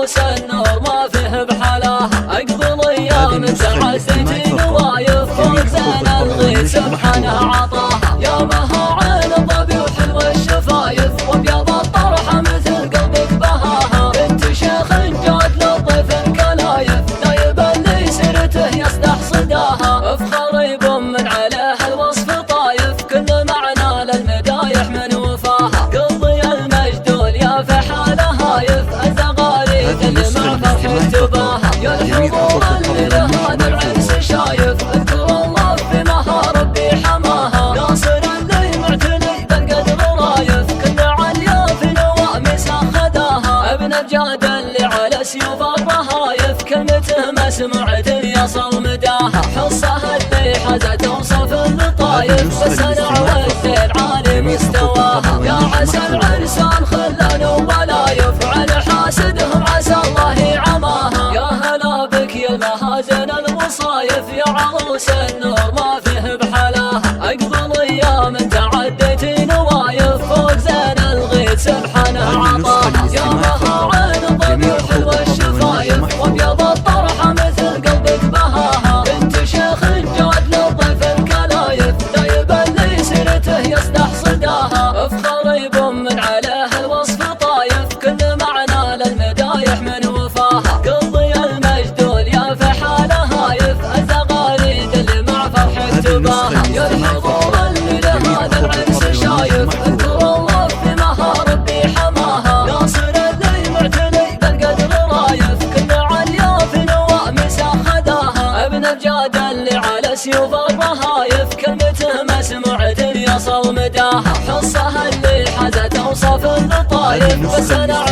عروس النور ما فيه بحلاها، اقبل ايام تعزتي نوايف فوق زين الغيث سبحانه عطاها. يا مها عين الظبي وحلو الشفايف وابيض الطرحه مثل قلبك بهاها، بنت شيخ جاد للضيف كلايف نايب اللي سيرته يصدح صداها. افخر من عليه الوصف طايف كل معنى للمدايح من وفاها، قضي المجدول يا فحاله هايف الزغاريد اللي مع فرحة تباها. يا الحضور اللي لهذا العرس شايف اذكر الله في مها ربي حماها، ناصر اللي معتني بالقدر رايف كل عليا في نوامس خداها. ابن بجاد اللي على سيوف الرهايف كلمته مسموعة يصل مداها، حصه اللي حزت اوصف اللطايف بس انا والذيل عالي مستواها. يا عسى العرسان خلان وبلايف على حاسدهم عسى الله يعماها. يا هلا بك يا المهازن الوصايف يا عروس النور ما فيه بحلاها، اقبل ايام تعديتي نوايف فوق زين الغيث سبحانه عطاها. يا مها عين الظبي وحلو الشفايف وابيض الطرحه مثل قلبك بهاها، بنت شيخ جاد للضيف الكلايف نايب اللي سيرته يصدح صداها. افخر من عليه الوصف طايف كل معنى للمدايح من وفاها، قضي المجدول يا فحاله هايف الزغاريد اللي مع فرحة تباها. يا الحضور اللي لهذا العرس شايف اذكر الله في مها ربي حماها، ناصر اللي معتني بالقدر رايف كل عليا في نوامس خداها. ابن بجاد اللي على سيوف الرهايف كلمته مسموعة يصل مداها، حصه اللي حزت اوصف اللطايف بس انا